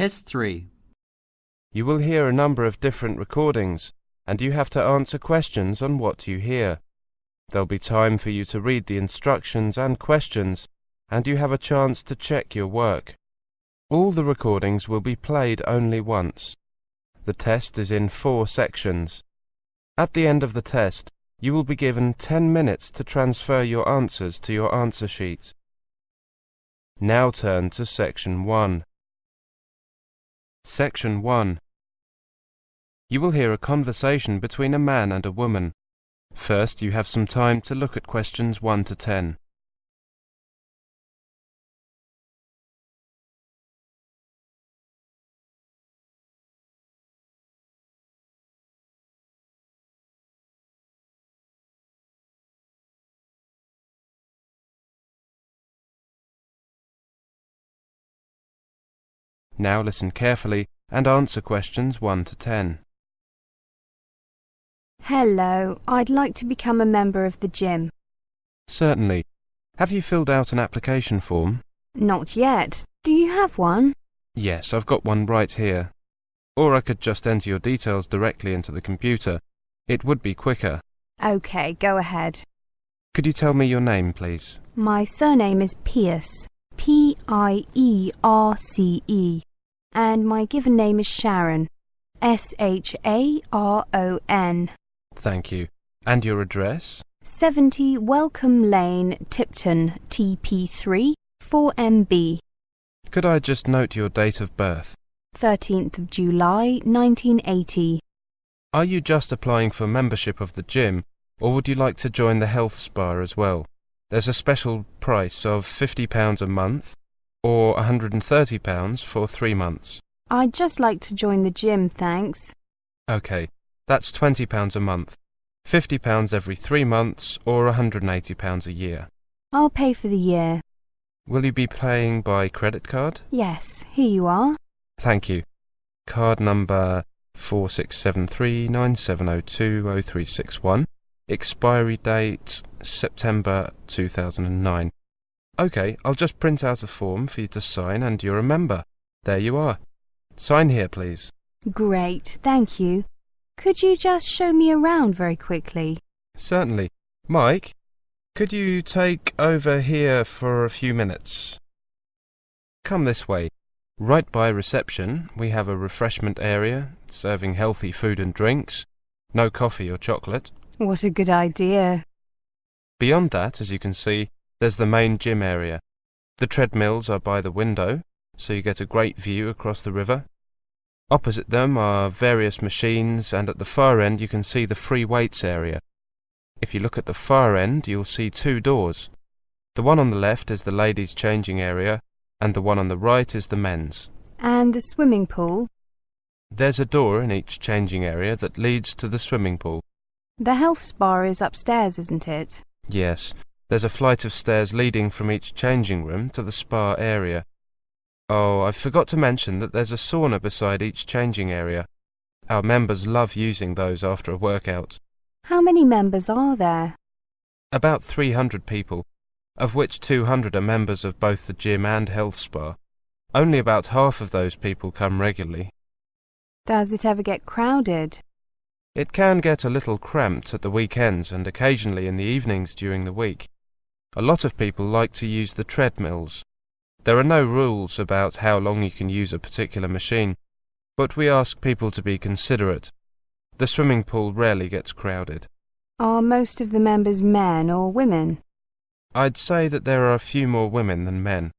Test 3. You will hear a number of different recordings, and you have to answer questions on what you hear. There'll be time for you to read the instructions and questions, and you have a chance to check your work. All the recordings will be played only once. The test is in 4 sections. At the end of the test, you will be given 10 minutes to transfer your answers to your answer sheet. Now turn to Section 1. Section 1. You will hear a conversation between a man and a woman. First, you have some time to look at questions 1 to 10. Now listen carefully and answer questions 1 to 10. Hello, I'd like to become a member of the gym. Certainly. Have you filled out an application form? Not yet. Do you have one? Yes, I've got one right here. Or I could just enter your details directly into the computer. It would be quicker. OK, go ahead. Could you tell me your name, please? My surname is Pierce, P-I-E-R-C-E, and my given name is Sharon, S-H-A-R-O-N. Thank you. And your address? 70 Welcome Lane, Tipton, TP3, 4MB. Could I just note your date of birth? 13th of July, 1980. Are you just applying for membership of the gym, or would you like to join the health spa as well? There's a special price of £50 a month, or £130 for 3 months. I'd just like to join the gym, thanks. OK, that's £20 a month, £50 every 3 months, or £180 a year. I'll pay for the year. Will you be paying by credit card? Yes, here you are. Thank you. Card number 467397020361. Expiry date September 2009. OK, I'll just print out a form for you to sign and you're a member. There you are. Sign here, please. Great, thank you. Could you just show me around very quickly? Certainly. Mike, could you take over here for a few minutes? Come this way. Right by reception, we have a refreshment area, serving healthy food and drinks. No coffee or chocolate. What a good idea. Beyond that, as you can see, there's the main gym area. The treadmills are by the window, so you get a great view across the river. Opposite them are various machines, and at the far end you can see the free weights area. If you look at the far end, you'll see 2 doors. The one on the left is the ladies' changing area, and the one on the right is the men's. And the swimming pool? There's a door in each changing area that leads to the swimming pool. The health spa is upstairs, isn't it? Yes, there's a flight of stairs leading from each changing room to the spa area. Oh, I forgot to mention that there's a sauna beside each changing area. Our members love using those after a workout. How many members are there? About 300 people, of which 200 are members of both the gym and health spa. Only about half of those people come regularly. Does it ever get crowded? It can get a little cramped at the weekends and occasionally in the evenings during the week. A lot of people like to use the treadmills. There are no rules about how long you can use a particular machine, but we ask people to be considerate. The swimming pool rarely gets crowded. Are most of the members men or women? I'd say that there are a few more women than men.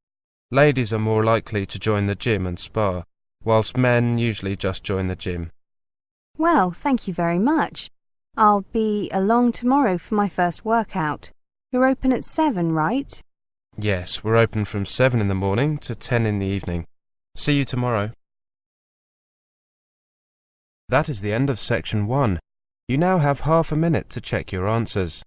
Ladies are more likely to join the gym and spa, whilst men usually just join the gym. Well, thank you very much. I'll be along tomorrow for my first workout. You're open at 7, right? Yes, we're open from 7 in the morning to 10 in the evening. See you tomorrow. That is the end of Section 1. You now have half a minute to check your answers.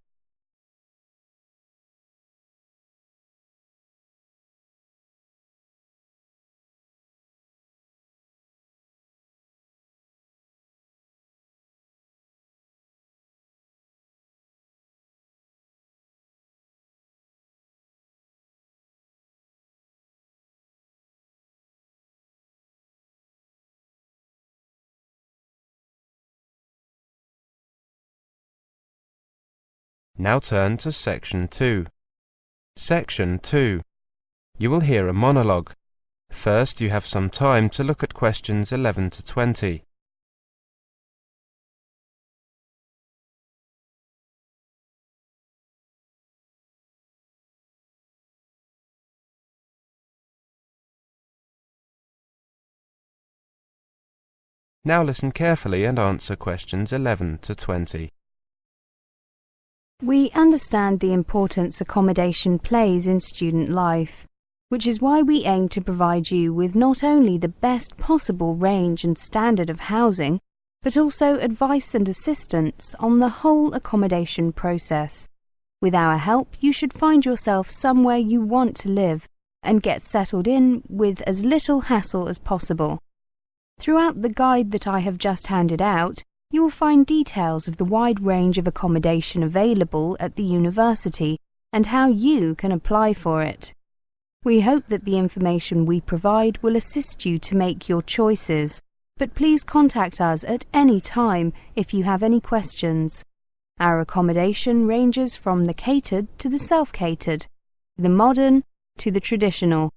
Now turn to Section 2. Section 2. You will hear a monologue. First, you have some time to look at questions 11 to 20. Now listen carefully and answer questions 11 to 20. We understand the importance accommodation plays in student life, which is why we aim to provide you with not only the best possible range and standard of housing, but also advice and assistance on the whole accommodation process. With our help, you should find yourself somewhere you want to live and get settled in with as little hassle as possible. Throughout the guide that I have just handed out, you will find details of the wide range of accommodation available at the university and how you can apply for it. We hope that the information we provide will assist you to make your choices, but please contact us at any time if you have any questions. Our accommodation ranges from the catered to the self-catered, the modern to the traditional,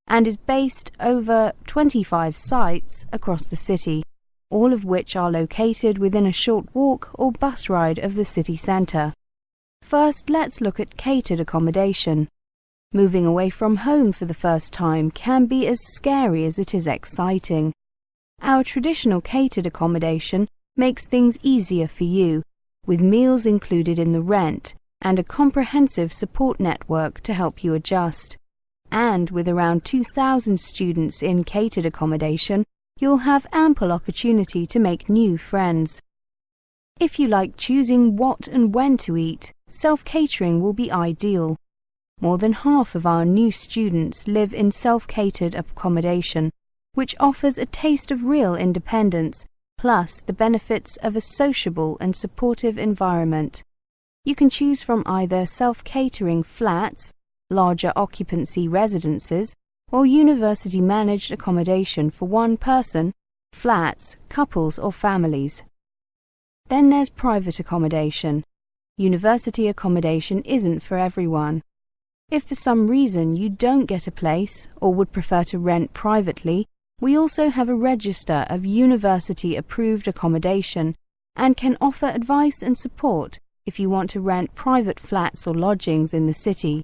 and is based over 25 sites across the city, all of which are located within a short walk or bus ride of the city centre. First, let's look at catered accommodation. Moving away from home for the first time can be as scary as it is exciting. Our traditional catered accommodation makes things easier for you, with meals included in the rent and a comprehensive support network to help you adjust. And with around 2,000 students in catered accommodation, you'll have ample opportunity to make new friends. If you like choosing what and when to eat, self-catering will be ideal. More than half of our new students live in self-catered accommodation, which offers a taste of real independence, plus the benefits of a sociable and supportive environment. You can choose from either self-catering flats, larger occupancy residences, or university-managed accommodation for one person, flats, couples or families. Then there's private accommodation. University accommodation isn't for everyone. If for some reason you don't get a place or would prefer to rent privately, we also have a register of university-approved accommodation and can offer advice and support if you want to rent private flats or lodgings in the city.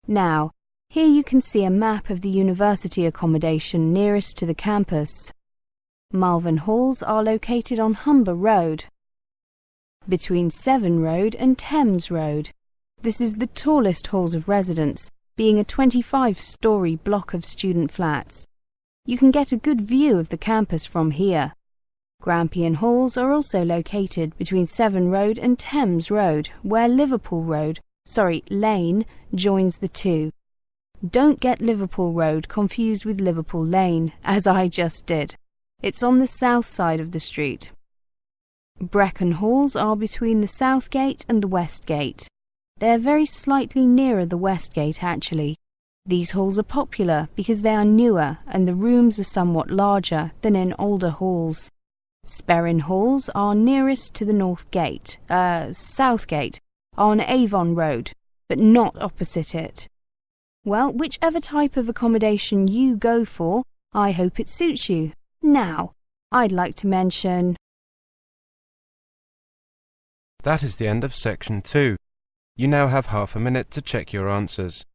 Now, here you can see a map of the university accommodation nearest to the campus. Malvern Halls are located on Humber Road, between Severn Road and Thames Road. This is the tallest halls of residence, being a 25-storey block of student flats. You can get a good view of the campus from here. Grampian Halls are also located between Severn Road and Thames Road, where Liverpool Lane joins the two. Don't get Liverpool Road confused with Liverpool Lane, as I just did. It's on the south side of the street. Brecon Halls are between the South Gate and the West Gate. They're very slightly nearer the West Gate, actually. These halls are popular because they are newer and the rooms are somewhat larger than in older halls. Sperrin Halls are nearest to the South Gate, on Avon Road, but not opposite it. Well, whichever type of accommodation you go for, I hope it suits you. Now, I'd like to mention... That is the end of Section 2. You now have half a minute to check your answers.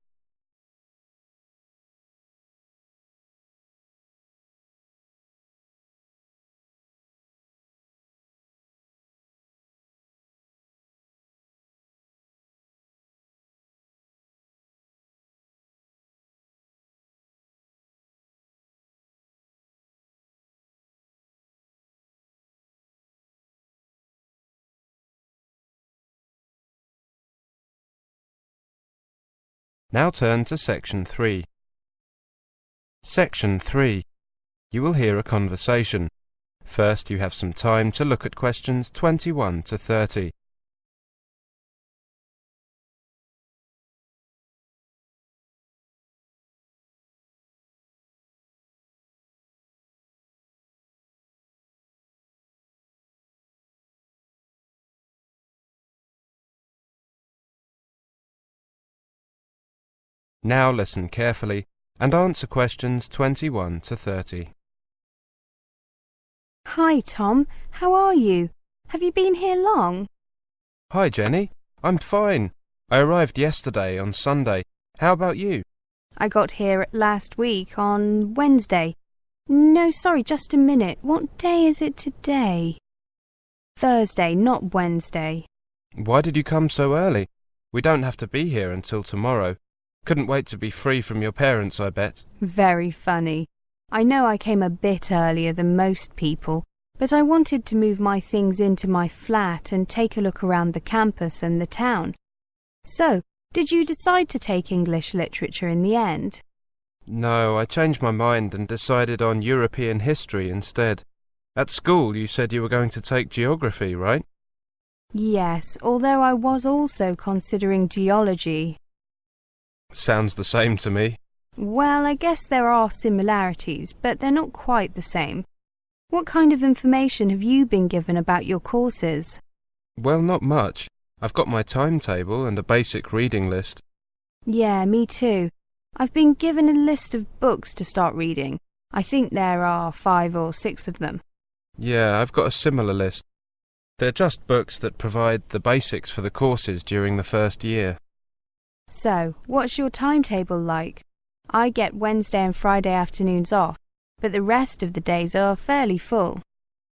Now turn to Section 3. Section 3. You will hear a conversation. First, you have some time to look at questions 21 to 30. Now listen carefully and answer questions 21 to 30. Hi, Tom. How are you? Have you been here long? Hi, Jenny. I'm fine. I arrived yesterday on Sunday. How about you? I got here last week on Wednesday. No, sorry, just a minute. What day is it today? Thursday, not Wednesday. Why did you come so early? We don't have to be here until tomorrow. Couldn't wait to be free from your parents, I bet. Very funny. I know I came a bit earlier than most people, but I wanted to move my things into my flat and take a look around the campus and the town. So, did you decide to take English literature in the end? No, I changed my mind and decided on European history instead. At school you said you were going to take geography, right? Yes, although I was also considering geology. Sounds the same to me. Well, I guess there are similarities, but they're not quite the same. What kind of information have you been given about your courses? Well, not much. I've got my timetable and a basic reading list. Yeah, me too. I've been given a list of books to start reading. I think there are 5 or 6 of them. Yeah, I've got a similar list. They're just books that provide the basics for the courses during the first year. So, what's your timetable like? I get Wednesday and Friday afternoons off, but the rest of the days are fairly full.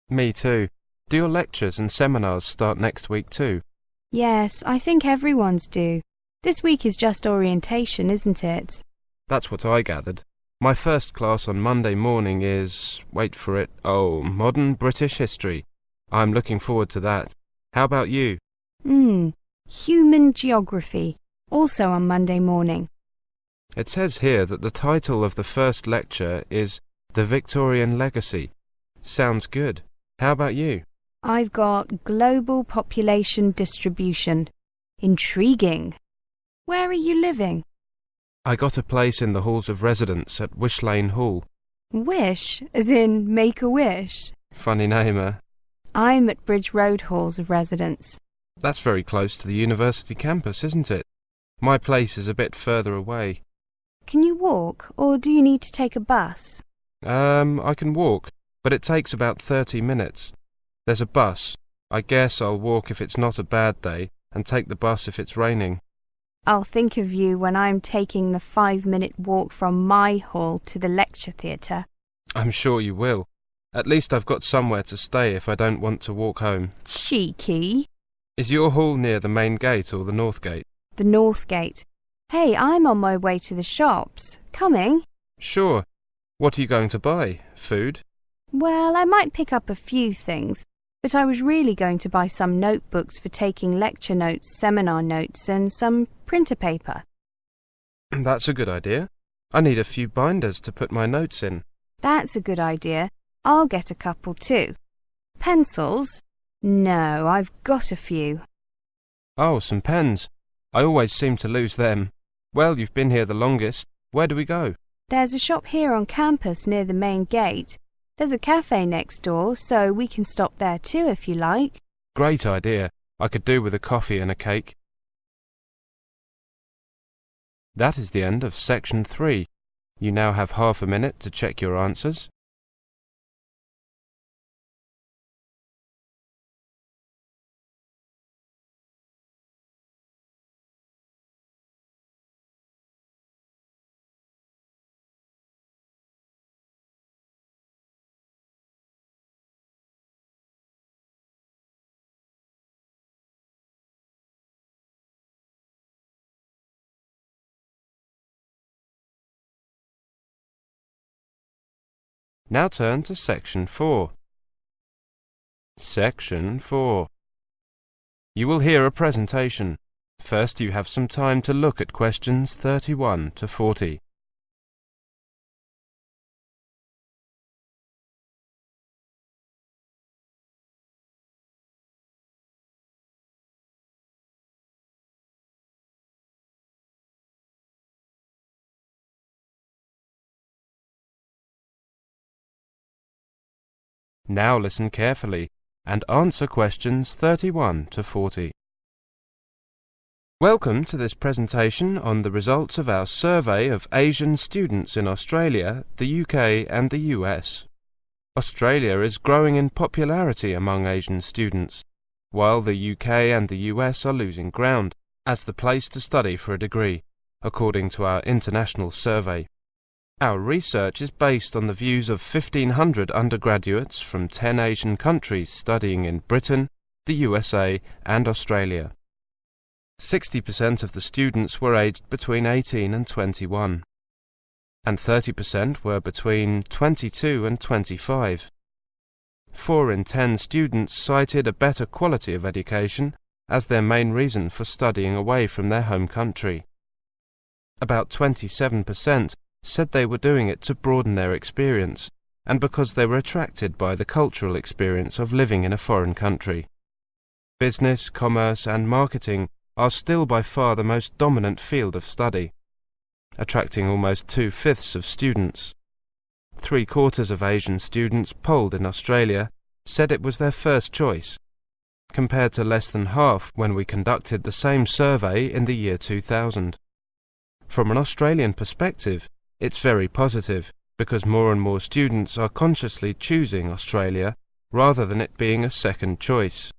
Me too. Do your lectures and seminars start next week too? Yes, I think everyone's do. This week is just orientation, isn't it? That's what I gathered. My first class on Monday morning is, wait for it, modern British history. I'm looking forward to that. How about you? Human geography, also on Monday morning. It says here that the title of the first lecture is The Victorian Legacy. Sounds good. How about you? I've got global population distribution. Intriguing. Where are you living? I got a place in the halls of residence at Wish Lane Hall. Wish, as in make a wish. Funny name, eh? I'm at Bridge Road halls of residence. That's very close to the university campus, isn't it? My place is a bit further away. Can you walk, or do you need to take a bus? I can walk, but it takes about 30 minutes. There's a bus. I guess I'll walk if it's not a bad day, and take the bus if it's raining. I'll think of you when I'm taking the 5-minute walk from my hall to the lecture theatre. I'm sure you will. At least I've got somewhere to stay if I don't want to walk home. Cheeky. Is your hall near the main gate or the north gate? The north gate. Hey, I'm on my way to the shops. Coming? Sure. What are you going to buy? Food? Well, I might pick up a few things, but I was really going to buy some notebooks for taking lecture notes, seminar notes, and some printer paper. That's a good idea. I need a few binders to put my notes in. That's a good idea. I'll get a couple too. Pencils? No, I've got a few. Oh, some pens. I always seem to lose them. Well, you've been here the longest. Where do we go? There's a shop here on campus near the main gate. There's a cafe next door, so we can stop there too if you like. Great idea. I could do with a coffee and a cake. That is the end of section 3. You now have half a minute to check your answers. Now turn to section 4. Section 4. You will hear a presentation. First you have some time to look at questions 31 to 40. Now listen carefully and answer questions 31 to 40. Welcome to this presentation on the results of our survey of Asian students in Australia, the UK and the US. Australia is growing in popularity among Asian students, while the UK and the US are losing ground as the place to study for a degree, according to our international survey. Our research is based on the views of 1,500 undergraduates from 10 Asian countries studying in Britain, the USA and Australia. 60% of the students were aged between 18 and 21, and 30% were between 22 and 25. 4 in 10 students cited a better quality of education as their main reason for studying away from their home country. About 27% said they were doing it to broaden their experience and because they were attracted by the cultural experience of living in a foreign country. Business, commerce and marketing are still by far the most dominant field of study, attracting almost 2/5 of students. 3/4 of Asian students polled in Australia said it was their first choice, compared to less than half when we conducted the same survey in the year 2000. From an Australian perspective, it's very positive because more and more students are consciously choosing Australia rather than it being a second choice.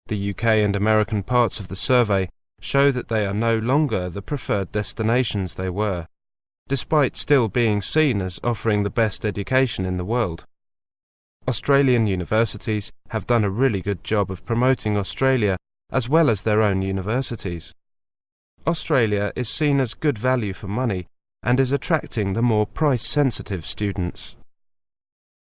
The UK and American parts of the survey show that they are no longer the preferred destinations they were, despite still being seen as offering the best education in the world. Australian universities have done a really good job of promoting Australia as well as their own universities. Australia is seen as good value for money and is attracting the more price-sensitive students.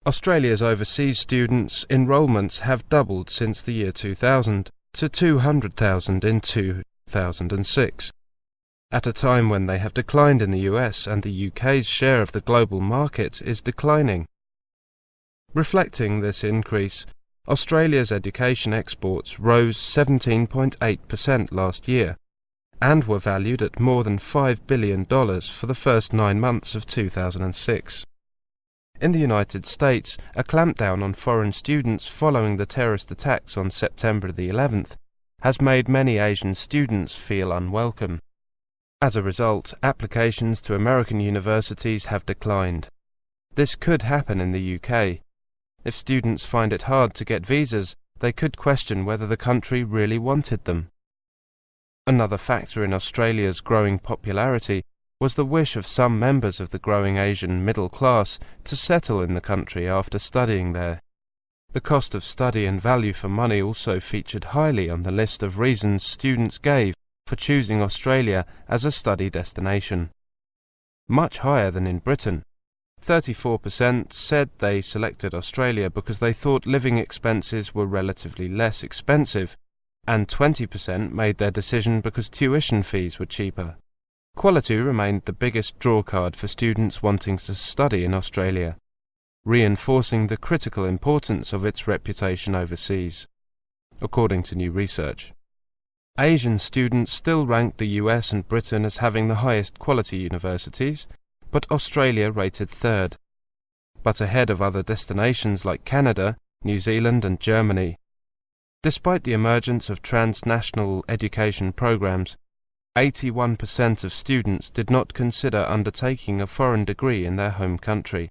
Australia's overseas students' enrolments have doubled since the year 2000 to 200,000 in 2006, at a time when they have declined in the US and the UK's share of the global market is declining. Reflecting this increase, Australia's education exports rose 17.8% last year, and were valued at more than $5 billion for the first 9 months of 2006. In the United States, a clampdown on foreign students following the terrorist attacks on September the 11th has made many Asian students feel unwelcome. As a result, applications to American universities have declined. This could happen in the UK. If students find it hard to get visas, they could question whether the country really wanted them. Another factor in Australia's growing popularity was the wish of some members of the growing Asian middle class to settle in the country after studying there. The cost of study and value for money also featured highly on the list of reasons students gave for choosing Australia as a study destination. Much higher than in Britain. 34% said they selected Australia because they thought living expenses were relatively less expensive, and 20% made their decision because tuition fees were cheaper. Quality remained the biggest drawcard for students wanting to study in Australia, reinforcing the critical importance of its reputation overseas, according to new research. Asian students still ranked the US and Britain as having the highest quality universities, but Australia rated third, but ahead of other destinations like Canada, New Zealand and Germany. Despite the emergence of transnational education programs, 81% of students did not consider undertaking a foreign degree in their home country.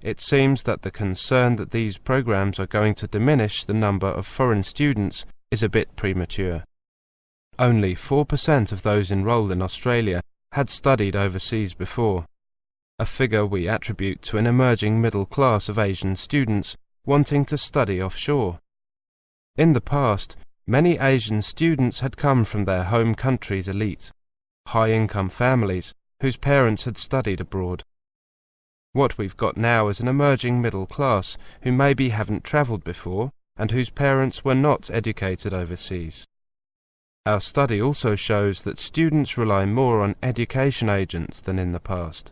It seems that the concern that these programs are going to diminish the number of foreign students is a bit premature. Only 4% of those enrolled in Australia had studied overseas before, a figure we attribute to an emerging middle class of Asian students wanting to study offshore. In the past, many Asian students had come from their home country's elite, high-income families whose parents had studied abroad. What we've got now is an emerging middle class who maybe haven't travelled before and whose parents were not educated overseas. Our study also shows that students rely more on education agents than in the past,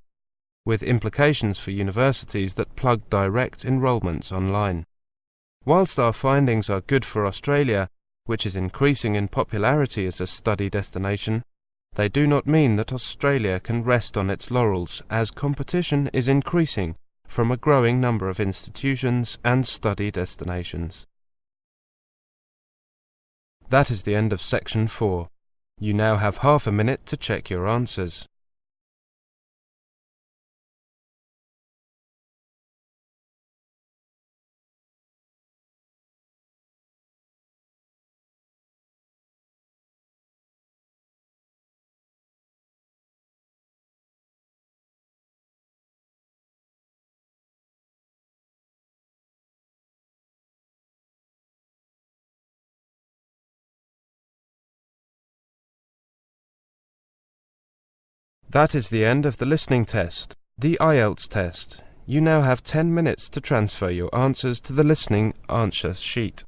with implications for universities that plug direct enrolments online. Whilst our findings are good for Australia, which is increasing in popularity as a study destination, they do not mean that Australia can rest on its laurels as competition is increasing from a growing number of institutions and study destinations. That is the end of section 4. You now have half a minute to check your answers. That is the end of the listening test, the Ielts test. You now have 10 minutes to transfer your answers to the listening answer sheet.